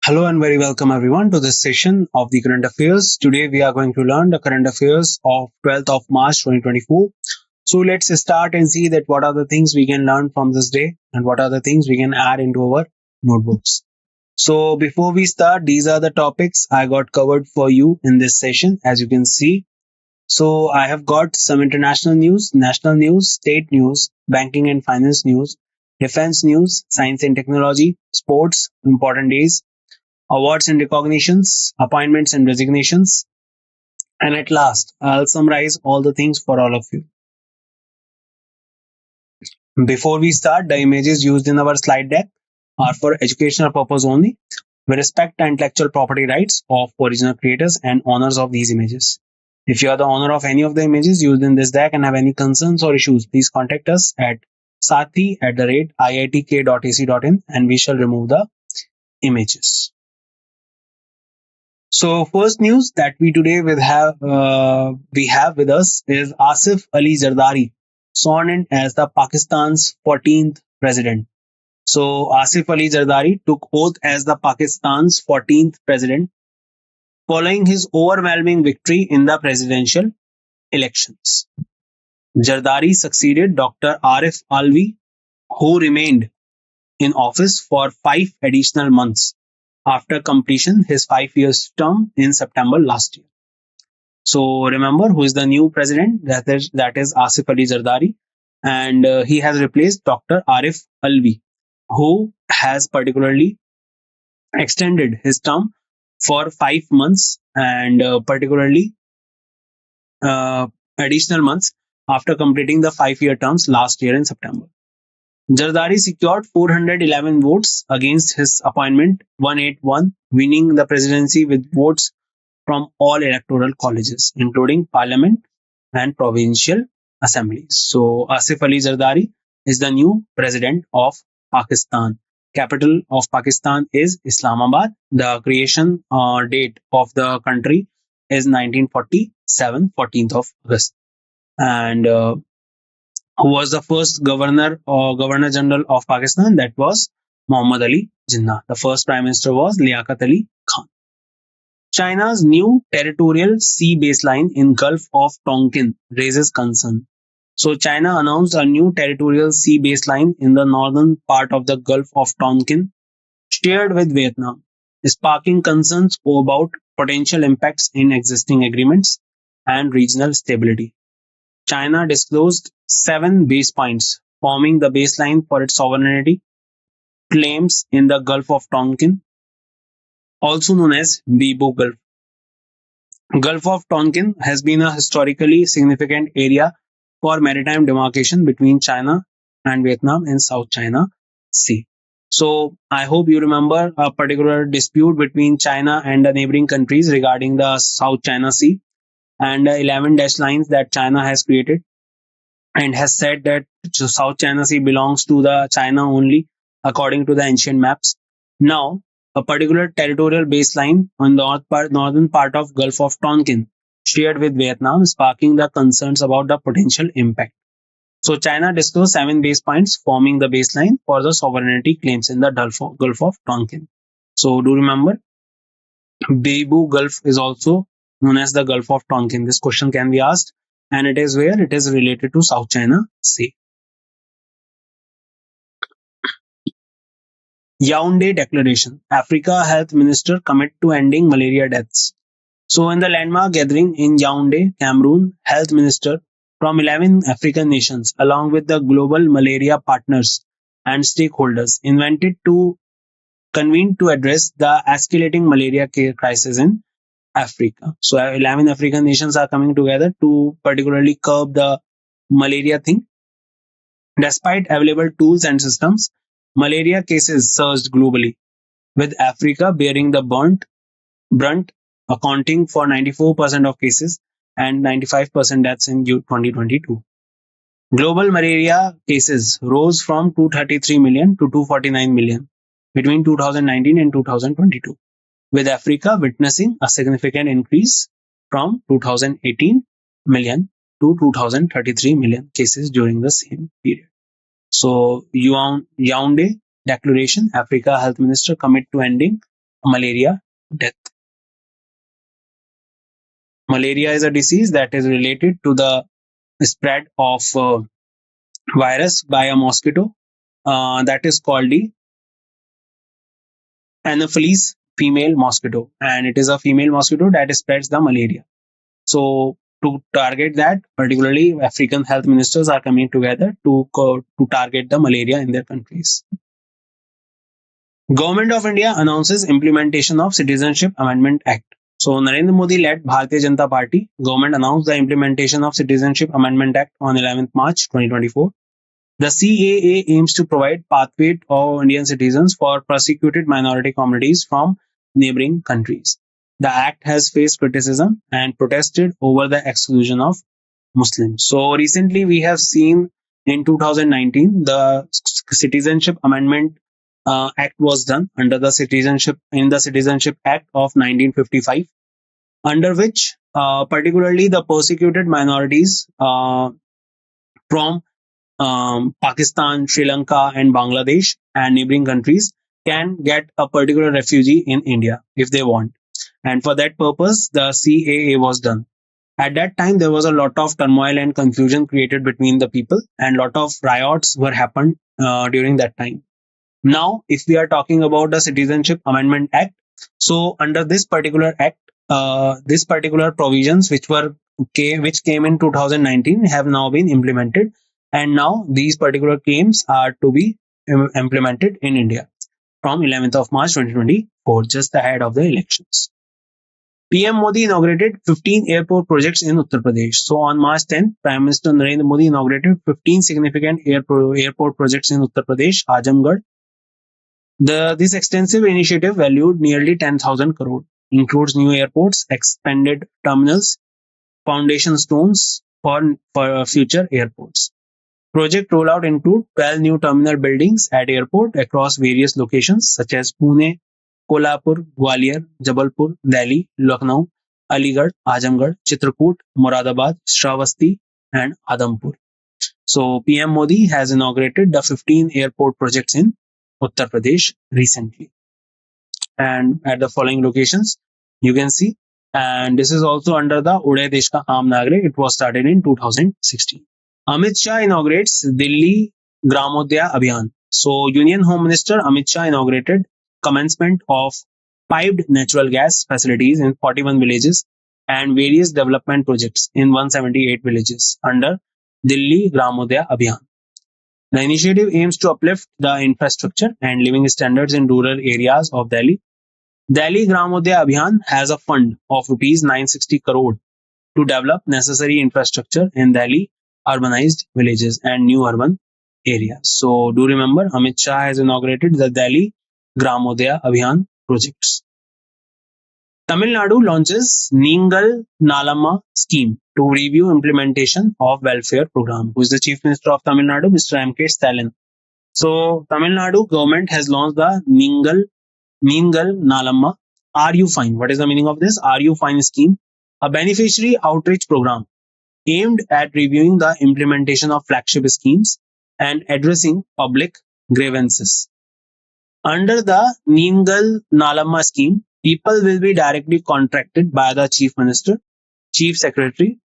Hello and very welcome everyone to this session of the current affairs. Today we are going to learn the current affairs of 12th of March 2024. So let's start and see that what are the things we can learn from this day and what are the things we can add into our notebooks. So before we start, these are the topics I got covered for you in this session, as you can see. So I have got some international news, national news, state news, banking and finance news, defense news, science and technology, sports, important days, awards and recognitions, appointments and resignations, and at last, I'll summarize all the things for all of you. Before we start, the images used in our slide deck are for educational purpose only. We respect the intellectual property rights of original creators and owners of these images. If you are the owner of any of the images used in this deck and have any concerns or issues, please contact us at sathi@iitk.ac.in and we shall remove the images. So first news that we have with us is Asif Ali Zardari, sworn in as the Pakistan's 14th president. So Asif Ali Zardari took oath as the Pakistan's 14th president following his overwhelming victory in the presidential elections. Zardari succeeded Dr. Arif Alvi, who remained in office for 5 additional months after completion his 5 years term in September last year. So remember who is the new president? That is Asif Ali Zardari, and he has replaced Dr. Arif Alvi, who has particularly extended his term for 5 months and particularly uh, additional months after completing the 5 year terms last year in September. Zardari secured 411 votes against his opponent 181, winning the presidency with votes from all electoral colleges, including parliament and provincial assemblies. So Asif Ali Zardari is the new president of Pakistan. Capital of Pakistan is Islamabad. The creation date of the country is 1947, 14th of August. And who was the first governor or governor general of Pakistan? That was Muhammad Ali Jinnah. The first prime minister was Liaquat Ali Khan. China's new territorial sea baseline in Gulf of Tonkin raises concern. So China announced a new territorial sea baseline in the northern part of the Gulf of Tonkin, shared with Vietnam, sparking concerns about potential impacts in existing agreements and regional stability. China disclosed 7 base points forming the baseline for its sovereignty claims in the Gulf of Tonkin, also known as Bibu Gulf. Gulf of Tonkin has been a historically significant area for maritime demarcation between China and Vietnam in South China Sea. So I hope you remember a particular dispute between China and the neighboring countries regarding the South China Sea and the 11 dash lines that China has created and has said that South China Sea belongs to the China only according to the ancient maps. Now, a particular territorial baseline on the northern part of Gulf of Tonkin shared with Vietnam, sparking the concerns about the potential impact. So China disclosed 7 base points forming the baseline for the sovereignty claims in the Gulf of Tonkin. So do remember, Beibu Gulf is also known as the Gulf of Tonkin. This question can be asked, and it is where it is related to South China Sea. Yaoundé Declaration. Africa Health Minister commit to ending malaria deaths. So in the landmark gathering in Yaoundé, Cameroon, Health Minister from 11 African nations along with the global malaria partners and stakeholders convened to address the escalating malaria crisis in Africa. So 11 African nations are coming together to particularly curb the malaria thing. Despite available tools and systems, malaria cases surged globally, with Africa bearing the brunt, accounting for 94% of cases and 95% deaths in 2022. Global malaria cases rose from 233 million to 249 million between 2019 and 2022, with Africa witnessing a significant increase from 2018 million to 2033 million cases during the same period. So Yaoundé Declaration, Africa Health Minister commit to ending malaria death. Malaria is a disease that is related to the spread of virus by a mosquito that is called the Anopheles female mosquito, and it is a female mosquito that spreads the malaria. So to target that, particularly African health ministers are coming together to target the malaria in their countries. Government of India announces implementation of Citizenship Amendment Act. So Narendra Modi led Bharatiya Janata Party government announced the implementation of Citizenship Amendment Act on 11th March 2024. The CAA aims to provide pathway to Indian citizens for persecuted minority communities from neighboring countries. The act has faced criticism and protested over the exclusion of Muslims. So recently we have seen in 2019 the Citizenship Amendment Act was done under the Citizenship Act of 1955, under which particularly the persecuted minorities from Pakistan, Sri Lanka, and Bangladesh and neighboring countries can get a particular refugee in India if they want. And for that purpose, the CAA was done. At that time, there was a lot of turmoil and confusion created between the people, and lot of riots were happened during that time. Now, if we are talking about the Citizenship Amendment Act, so under this particular act, this particular provisions which came in 2019 have now been implemented, and now these particular claims are to be implemented in India from 11th of March 2024, just ahead of the elections. PM Modi inaugurated 15 airport projects in Uttar Pradesh. So on March 10th, Prime Minister Narendra Modi inaugurated 15 significant airport projects in Uttar Pradesh, Azamgarh. This extensive initiative, valued nearly 10,000 crore, includes new airports, expanded terminals, foundation stones for future airports. Project rollout include 12 new terminal buildings at airport across various locations such as Pune, Kolhapur, Gwalior, Jabalpur, Delhi, Lucknow, Aligarh, Azamgarh, Chitrakoot, Moradabad, Shravasti, and Adampur. So PM Modi has inaugurated the 15 airport projects in Uttar Pradesh recently. And at the following locations, you can see. And this is also under the Uday Desh Ka Aam Nagrik. It was started in 2016. Amit Shah inaugurates Delhi Gramodaya Abhiyan. So Union Home Minister Amit Shah inaugurated commencement of piped natural gas facilities in 41 villages and various development projects in 178 villages under Delhi Gramodaya Abhiyan. The initiative aims to uplift the infrastructure and living standards in rural areas of Delhi. Delhi Gramodaya Abhiyan has a fund of rupees 960 crore to develop necessary infrastructure in Delhi urbanized villages and new urban areas. So do remember, Amit Shah has inaugurated the Delhi Gramodaya Abhiyan projects. Tamil Nadu launches Ningal Nalamma scheme to review implementation of welfare program. Who is the Chief Minister of Tamil Nadu? Mr. M.K. Stalin. So Tamil Nadu government has launched the Ningal Nalamma Are You Fine? What is the meaning of this? Are You Fine scheme? A beneficiary outreach program aimed at reviewing the implementation of flagship schemes and addressing public grievances. Under the Ningal Nalamma scheme, people will be directly contracted by the Chief Minister, Chief Secretary,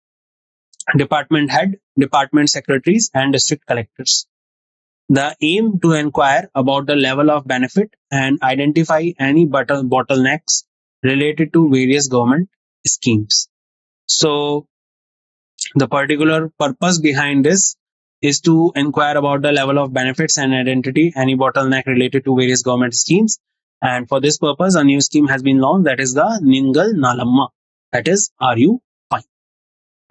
Department Head, Department Secretaries, and District Collectors. The aim to inquire about the level of benefit and identify any bottlenecks related to various government schemes. So the particular purpose behind this is to inquire about the level of benefits and identity any bottleneck related to various government schemes. And for this purpose, a new scheme has been launched, that is the Ningal Nalamma. That is, Are You Fine?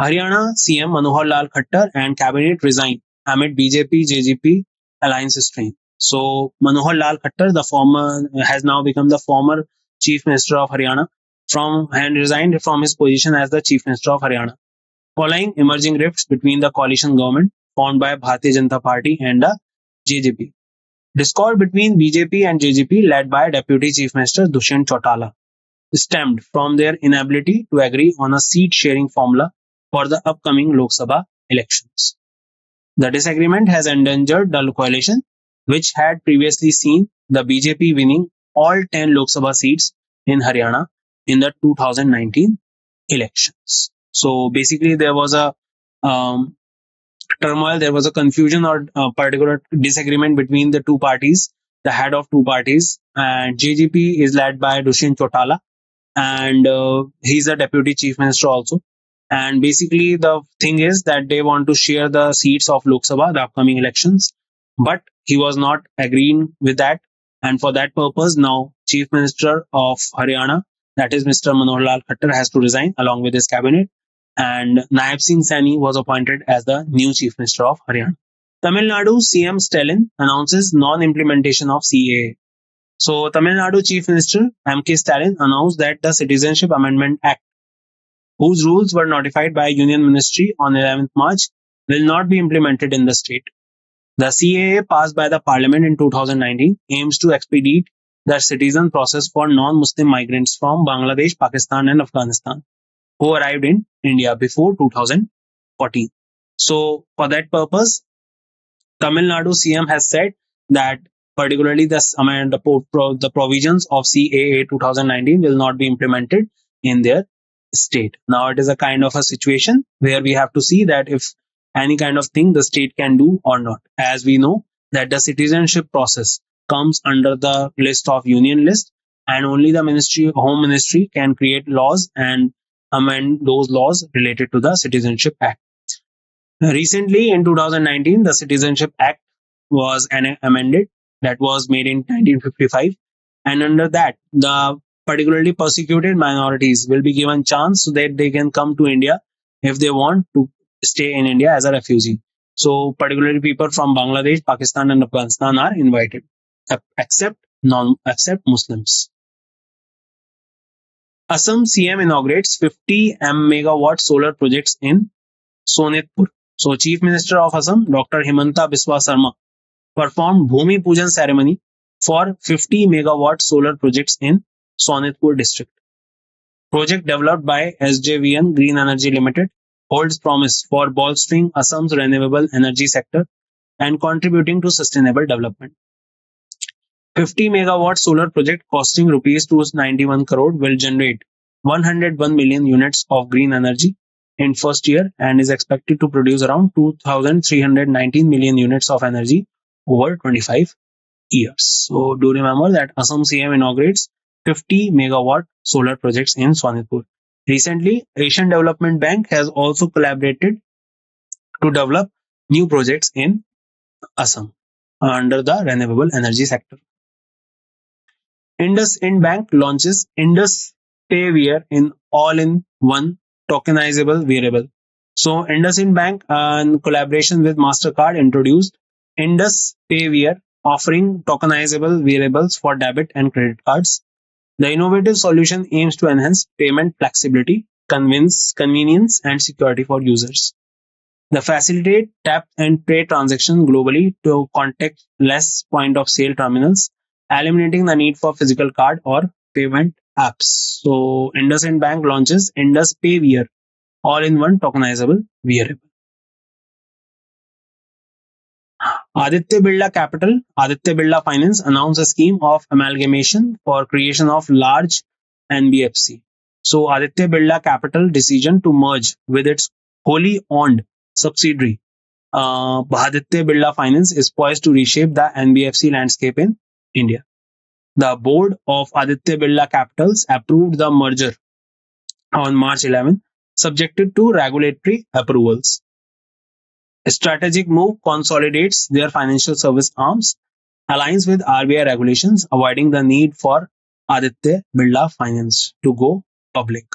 Haryana CM Manohar Lal Khattar and cabinet resign amid BJP JGP alliance strain. So Manohar Lal Khattar, the former, has now become the former Chief Minister of Haryana and resigned from his position as the Chief Minister of Haryana, following emerging rifts between the coalition government formed by Bharatiya Janata Party and the JJP. Discord between BJP and JJP, led by Deputy Chief Minister Dushyant Chautala, stemmed from their inability to agree on a seat-sharing formula for the upcoming Lok Sabha elections. The disagreement has endangered the coalition, which had previously seen the BJP winning all 10 Lok Sabha seats in Haryana in the 2019 elections. So basically, there was a um, turmoil, there was a confusion or a particular disagreement between the two parties, the head of two parties, and JGP is led by Dushyant Chautala, and he's the deputy chief minister also. And basically, the thing is that they want to share the seats of Lok Sabha, the upcoming elections, but he was not agreeing with that. And for that purpose, now Chief Minister of Haryana, that is Mr. Manohar Lal Khattar, has to resign along with his cabinet. And Naib Singh Saini was appointed as the new Chief Minister of Haryana. Tamil Nadu CM Stalin announces non-implementation of CAA. So, Tamil Nadu Chief Minister M.K. Stalin announced that the Citizenship Amendment Act, whose rules were notified by Union Ministry on 11th March, will not be implemented in the state. The CAA passed by the Parliament in 2019 aims to expedite the citizen process for non-Muslim migrants from Bangladesh, Pakistan, and Afghanistan who arrived in India before 2014. So, for that purpose, Tamil Nadu CM has said that particularly the provisions of CAA 2019 will not be implemented in their state. Now it is a kind of a situation where we have to see that if any kind of thing the state can do or not. As we know that the citizenship process comes under the list of union list, and only the home ministry can create laws and amend those laws related to the Citizenship Act. Recently, in 2019, the Citizenship Act was amended, that was made in 1955, and under that, the particularly persecuted minorities will be given chance so that they can come to India if they want to stay in India as a refugee. So, particularly people from Bangladesh, Pakistan, and Afghanistan are invited, except Muslims. Assam CM inaugurates 50 megawatt solar projects in Sonitpur. So, Chief Minister of Assam, Dr. Himanta Biswa Sarma, performed Bhumi Pujan ceremony for 50 megawatt solar projects in Sonitpur district. Project developed by SJVN Green Energy Limited holds promise for bolstering Assam's renewable energy sector and contributing to sustainable development. 50 megawatt solar project costing rupees 291 crore will generate 101 million units of green energy in first year and is expected to produce around 2,319 million units of energy over 25 years. So do remember that Assam CM inaugurates 50 megawatt solar projects in Sonitpur. Recently, Asian Development Bank has also collaborated to develop new projects in Assam under the renewable energy sector. IndusInd Bank launches Indus PayWear in all-in-one tokenizable wearable. So IndusInd Bank, in collaboration with MasterCard, introduced Indus PayWear, offering tokenizable wearables for debit and credit cards. The innovative solution aims to enhance payment flexibility, convenience, and security for users. The facilitate tap and pay transactions globally to contactless point-of-sale terminals, eliminating the need for physical card or payment apps. So, IndusInd Bank launches Indus PayWear, all-in-one tokenizable wearable. Aditya Birla Finance announced a scheme of amalgamation for creation of large NBFC. So, Aditya Birla Capital decision to merge with its wholly owned subsidiary, Aditya Birla Finance, is poised to reshape the NBFC landscape in India. The board of Aditya Birla Capitals approved the merger on March 11, subjected to regulatory approvals. A strategic move consolidates their financial service arms, aligns with RBI regulations, avoiding the need for Aditya Birla Finance to go public.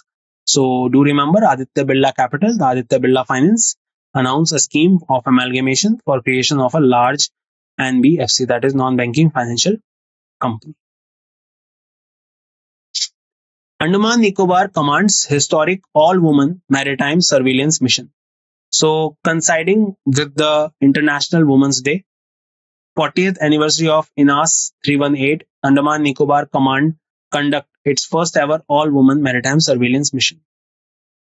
So do remember Aditya Birla Capital, the Aditya Birla Finance announced a scheme of amalgamation for creation of a large NBFC, that is non-banking financial company. Andaman Nicobar commands historic all-woman maritime surveillance mission. So, coinciding with the International Women's Day, 40th anniversary of INAS 318, Andaman Nicobar Command conduct its first ever all-woman maritime surveillance mission.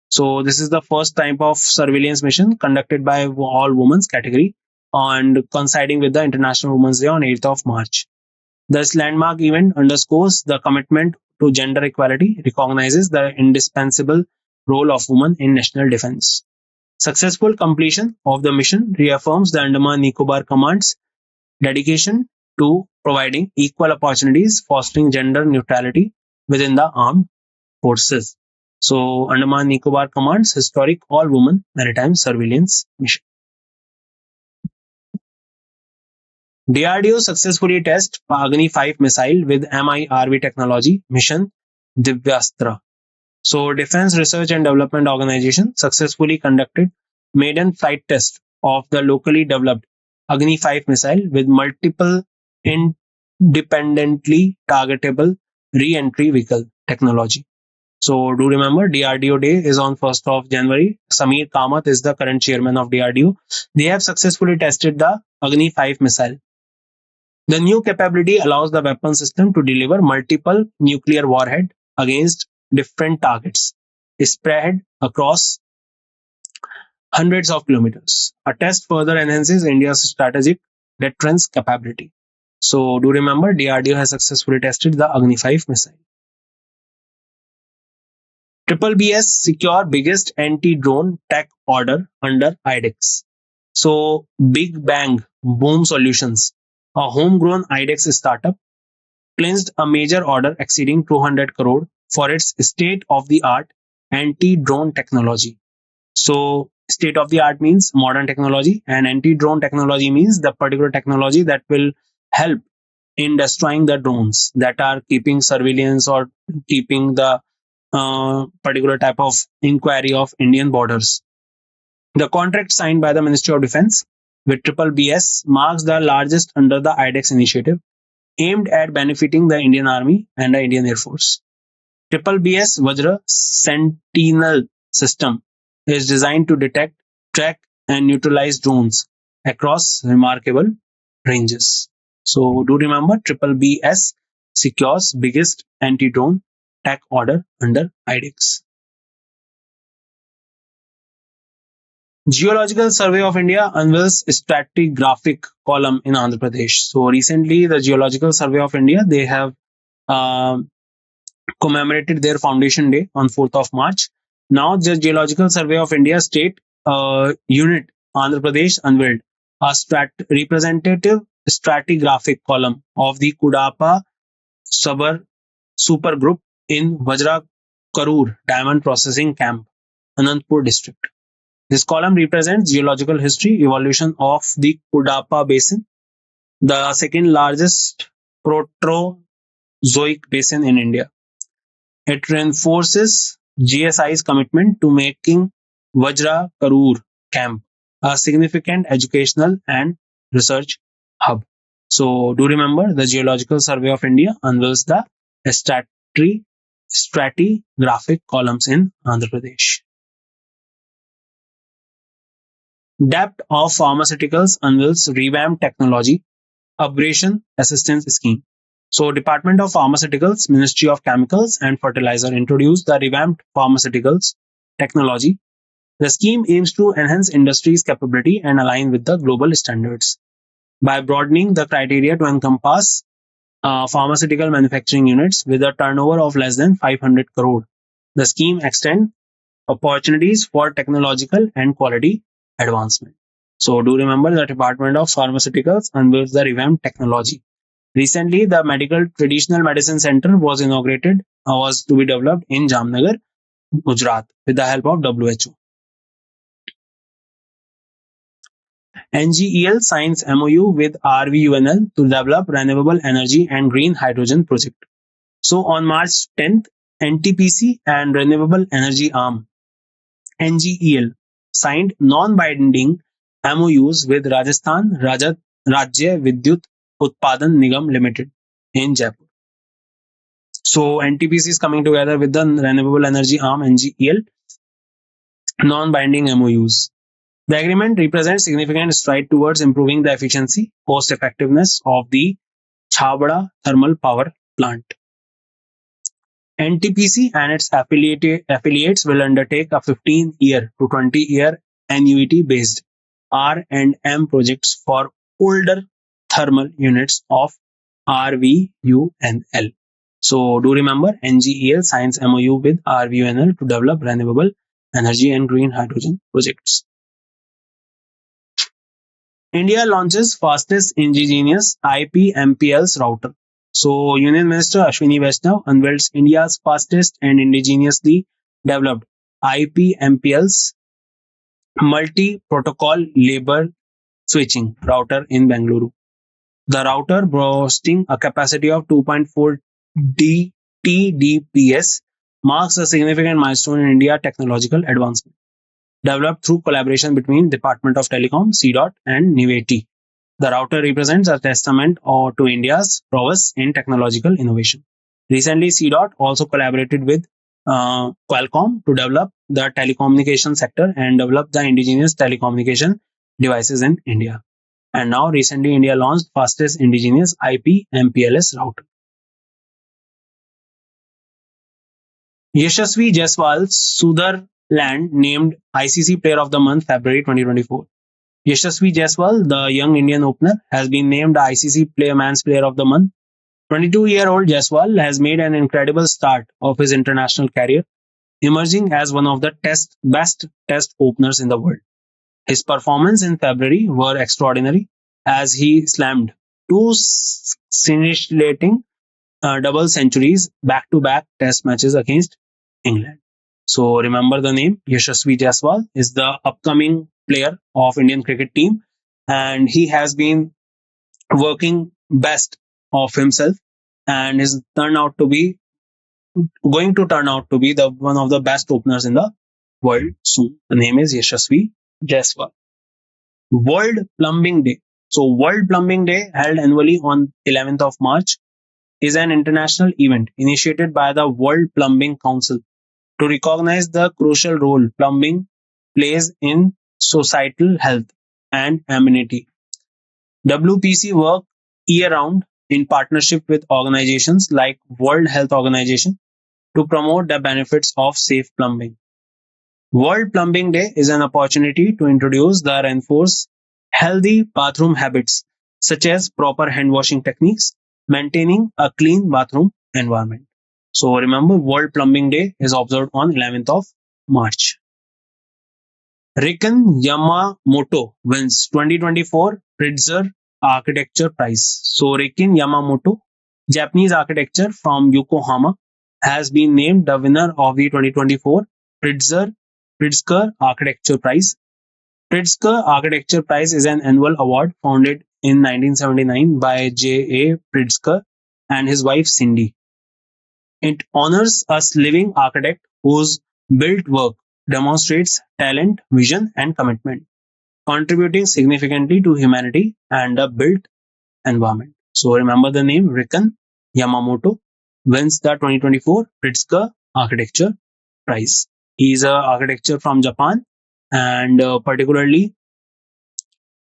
So, this is the first type of surveillance mission conducted by all women's category and coinciding with the International Women's Day on 8th of March. This landmark event underscores the commitment to gender equality, recognizes the indispensable role of women in national defense. Successful completion of the mission reaffirms the Andaman Nicobar Command's dedication to providing equal opportunities, fostering gender neutrality within the armed forces. So, Andaman Nicobar Command's historic all woman maritime surveillance mission. DRDO successfully tested Agni 5 missile with MIRV technology mission Divyastra. So, Defense Research and Development Organization successfully conducted maiden flight test of the locally developed Agni 5 missile with multiple independently targetable re-entry vehicle technology. So do remember DRDO Day is on 1st of January. Samir Kamath is the current chairman of DRDO. They have successfully tested the Agni 5 missile. The new capability allows the weapon system to deliver multiple nuclear warhead against different targets spread across hundreds of kilometers. A test further enhances India's strategic deterrence capability. So do remember DRDO has successfully tested the Agni 5 missile. Triple BS secure biggest anti-drone tech order under IDEX. So Big Bang Boom Solutions, a homegrown IDEX startup, clinched a major order exceeding 200 crore for its state-of-the-art anti-drone technology. So state-of-the-art means modern technology, and anti-drone technology means the particular technology that will help in destroying the drones that are keeping surveillance or keeping the particular type of inquiry of Indian borders. The contract signed by the Ministry of Defense with Triple BS marks the largest under the IDEX initiative, aimed at benefiting the Indian Army and the Indian Air Force. Triple BS Vajra Sentinel system is designed to detect, track, and neutralize drones across remarkable ranges. So do remember Triple BS secures biggest anti-drone tech order under IDEX. Geological Survey of India unveils stratigraphic column in Andhra Pradesh. So recently, the Geological Survey of India, they have commemorated their foundation day on 4th of March. Now, the Geological Survey of India state unit Andhra Pradesh unveiled a representative stratigraphic column of the Kudapa super group in Vajra Karur Diamond Processing Camp, Anantpur district. This column represents geological history, evolution of the Kudapa Basin, the second largest Proterozoic basin in India. It reinforces GSI's commitment to making Vajra Karur Camp a significant educational and research hub. So do remember the Geological Survey of India unveils the stratigraphic columns in Andhra Pradesh. DAPT of Pharmaceuticals unveils revamped technology upgradation assistance scheme. So Department of Pharmaceuticals, Ministry of Chemicals and Fertilizer introduced the revamped pharmaceuticals technology. The scheme aims to enhance industry's capability and align with the global standards. By broadening the criteria to encompass pharmaceutical manufacturing units with a turnover of less than 500 crore, the scheme extends opportunities for technological and quality advancement. So do remember the Department of Pharmaceuticals unveils the revamped technology. Recently, the Medical Traditional Medicine Center was inaugurated, was to be developed in Jamnagar, Gujarat, with the help of WHO. NGEL signs MOU with RVUNL to develop renewable energy and green hydrogen project. So on March 10th, NTPC and Renewable Energy Arm NGEL signed non-binding MOUs with Rajasthan Rajya Vidyut Utpadan Nigam Limited in Jaipur. So NTPC is coming together with the Renewable Energy Arm NGEL non-binding MOUs. The agreement represents significant stride towards improving the efficiency, cost effectiveness of the Chhabra thermal power plant. NTPC and its affiliates will undertake a 15-year to 20-year annuity-based R&M projects for older thermal units of RVUNL. So do remember NGEL signs MOU with RVUNL to develop renewable energy and green hydrogen projects. India launches fastest indigenous IP-MPLS router. So Union Minister Ashwini Vaishnaw unveils India's fastest and indigenously developed IP-MPLS multi-protocol label switching router in Bengaluru. The router, boasting a capacity of 2.4 TDPS, marks a significant milestone in India technological advancement. Developed through collaboration between Department of Telecom, CDOT, and Niveti. The router represents a testament to India's prowess in technological innovation. Recently, CDOT also collaborated with Qualcomm to develop the telecommunication sector and develop the indigenous telecommunication devices in India. And now, recently, India launched fastest indigenous IP-MPLS router. Yashasvi Jaiswal Sutherland named ICC Player of the Month February 2024. Yashasvi Jaiswal, the young Indian opener, has been named ICC Man's Player of the Month. 22-year-old Jaiswal has made an incredible start of his international career, emerging as one of the best test openers in the world. His performance in February were extraordinary as he slammed two scintillating double centuries back-to-back test matches against England. So remember the name Yashasvi Jaiswal is the upcoming player of Indian cricket team, and he has been working best of himself and is going to turn out to be the one of the best openers in the world soon. The name is Yashasvi Jaiswal. World Plumbing Day. So World Plumbing Day, held annually on 11th of March, is an international event initiated by the World Plumbing Council to recognize the crucial role plumbing plays in societal health and amenity. WPC work year-round in partnership with organizations like World Health Organization to promote the benefits of safe plumbing. World Plumbing Day is an opportunity to introduce the reinforce healthy bathroom habits such as proper hand washing techniques, maintaining a clean bathroom environment. So remember, World Plumbing Day is observed on 11th of March. Riken Yamamoto wins 2024 Pritzker Architecture Prize. So Riken Yamamoto, Japanese architecture from Yokohama, has been named the winner of the 2024 Pritzker Architecture Prize. Pritzker Architecture Prize is an annual award founded in 1979 by J.A. Pritzker and his wife Cindy. It honors a living architect whose built work demonstrates talent, vision, and commitment, contributing significantly to humanity and the built environment. So remember the name Riken Yamamoto wins the 2024 Pritzker Architecture Prize. He is an architecture from Japan, and particularly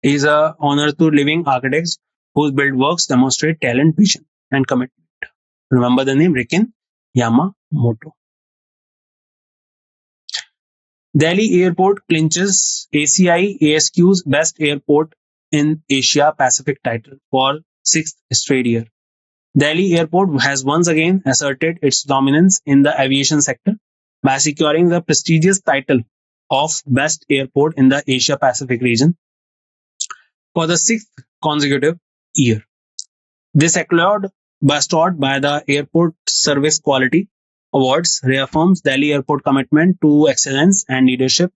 he is an honor to living architects whose built works demonstrate talent, vision, and commitment. Remember the name Riken Yamamoto. Delhi Airport clinches ACI ASQ's best airport in Asia Pacific title for sixth straight year. Delhi Airport has once again asserted its dominance in the aviation sector by securing the prestigious title of best airport in the Asia Pacific region for the sixth consecutive year. This accolade, bestowed by the Airport Service Quality Awards, reaffirms Delhi Airport commitment to excellence and leadership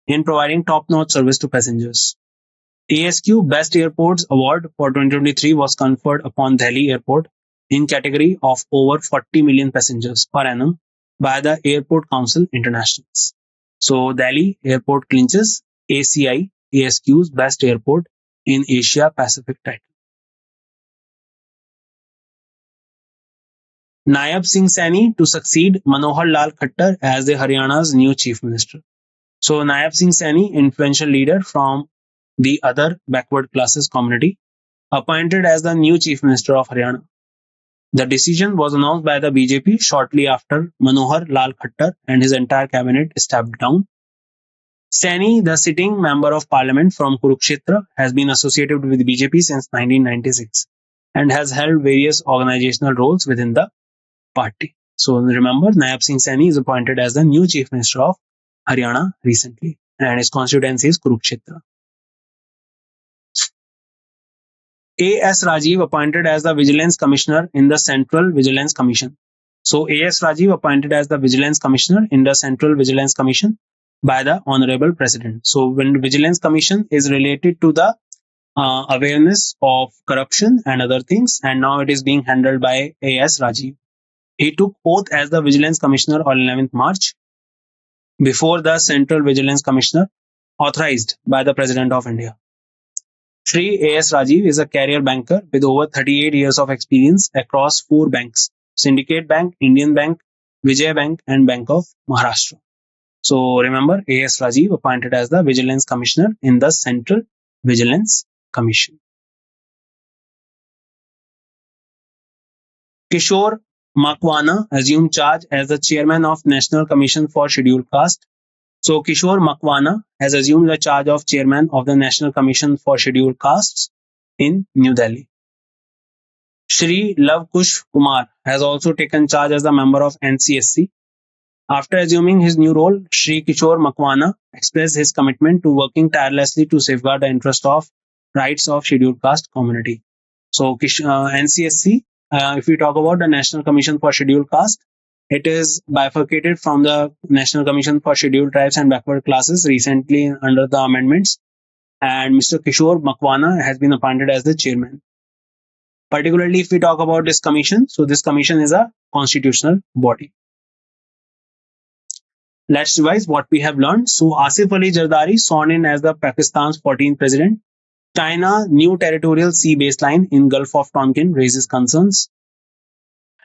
in providing top-notch service to passengers. ASQ Best Airports Award for 2023 was conferred upon Delhi Airport in category of over 40 million passengers per annum by the Airport Council Internationals. So Delhi Airport clinches ACI ASQ's Best Airport in Asia Pacific title. Nayab Singh Saini to succeed Manohar Lal Khattar as the Haryana's new Chief Minister. So Nayab Singh Saini, influential leader from the other backward classes community, appointed as the new Chief Minister of Haryana. The decision was announced by the BJP shortly after Manohar Lal Khattar and his entire cabinet stepped down. Saini, the sitting member of parliament from Kurukshetra, has been associated with BJP since 1996. and has held various organizational roles within the party. So remember, Naib Singh Saini is appointed as the new Chief Minister of Haryana recently, and his constituency is Kurukshetra. A.S. Rajiv appointed as the Vigilance Commissioner in the Central Vigilance Commission. So A.S. Rajiv appointed as the Vigilance Commissioner in the Central Vigilance Commission by the Honorable President. So when Vigilance Commission is related to the awareness of corruption and other things, and now it is being handled by A.S. Rajiv. He took oath as the Vigilance Commissioner on 11th March before the Central Vigilance Commissioner authorized by the President of India. Shri A.S. Rajiv is a career banker with over 38 years of experience across 4 banks: Syndicate Bank, Indian Bank, Vijay Bank, and Bank of Maharashtra. So remember, A.S. Rajiv appointed as the Vigilance Commissioner in the Central Vigilance Commission. Kishore Makwana assumed charge as the chairman of National Commission for Scheduled Caste. So Kishore Makwana has assumed the charge of chairman of the National Commission for Scheduled Castes in New Delhi. Shri Lav Kush Kumar has also taken charge as a member of NCSC. After assuming his new role, Shri Kishore Makwana expressed his commitment to working tirelessly to safeguard the interest of rights of scheduled caste community. So NCSC, if we talk about the National Commission for Scheduled Caste, it is bifurcated from the National Commission for Scheduled Tribes and Backward Classes recently under the amendments, and Mr. Kishore Makwana has been appointed as the chairman. Particularly if we talk about this commission, so this commission is a constitutional body. Let's revise what we have learned. So Asif Ali Zardari sworn in as the Pakistan's 14th president. China new territorial sea baseline in Gulf of Tonkin raises concerns.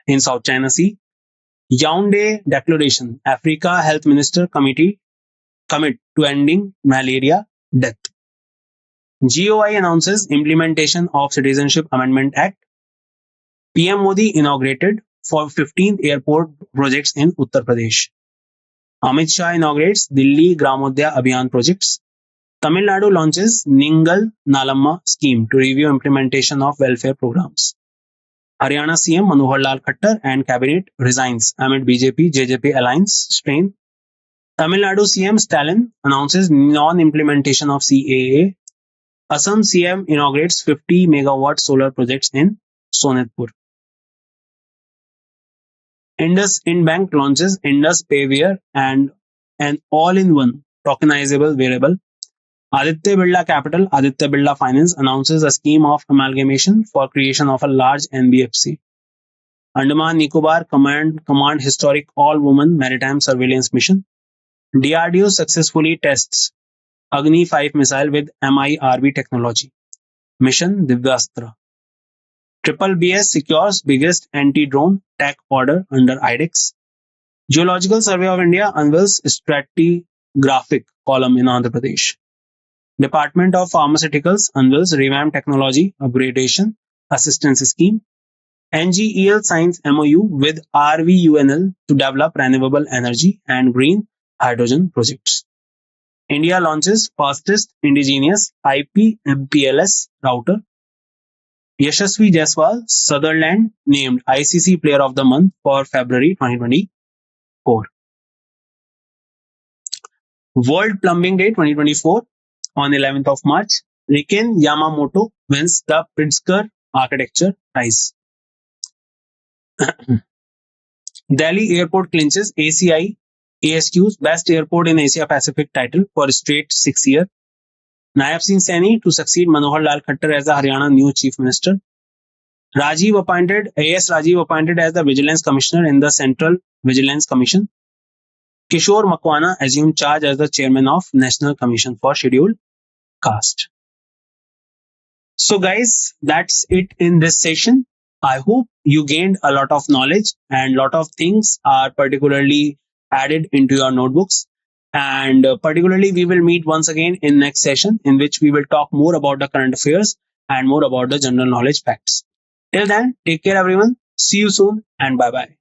In South China Sea, Yaoundé Declaration, Africa Health Minister Committee commit to ending malaria death. GOI announces implementation of Citizenship Amendment Act. PM Modi inaugurated for 15th airport projects in Uttar Pradesh. Amit Shah inaugurates Delhi Gramodaya Abhiyan projects. Tamil Nadu launches Ningal Nalamma scheme to review implementation of welfare programs. Haryana CM Manohar Lal Khattar and cabinet resigns amid BJP JJP alliance strain. Tamil Nadu CM Stalin announces non-implementation of CAA. Assam CM inaugurates 50 megawatt solar projects in Sonitpur. IndusInd Bank launches Indus Payware and an all-in-one tokenizable wearable. Aditya Birla Capital, Aditya Birla Finance announces a scheme of amalgamation for creation of a large NBFC. Andaman Nicobar Command historic all-woman maritime surveillance mission. DRDO successfully tests Agni 5 missile with MIRV technology. Mission Divyastra. BBS secures biggest anti-drone tech order under IDEX. Geological Survey of India unveils stratigraphic column in Andhra Pradesh. Department of Pharmaceuticals unveils revamped technology upgradation assistance scheme. NGEL signs MOU with RVUNL to develop renewable energy and green hydrogen projects. India launches fastest indigenous IP MPLS router. Yashasvi Jaiswal, Sutherland named ICC Player of the Month for February 2024. World Plumbing Day 2024 on 11th of March. Riken Yamamoto wins the Pritzker Architecture Prize. Delhi Airport clinches ACI ASQ's Best Airport in Asia Pacific title for a straight 6 year. Naib Singh Saini to succeed Manohar Lal Khattar as the Haryana new Chief Minister. A.S. Rajiv appointed as the Vigilance Commissioner in the Central Vigilance Commission. Kishore Makwana assumed charge as the Chairman of National Commission for Scheduled Caste. So guys, that's it in this session. I hope you gained a lot of knowledge and lot of things are particularly added into your notebooks. And particularly we will meet once again in next session in which we will talk more about the current affairs and more about the general knowledge facts. Till then, take care everyone. See you soon and bye bye.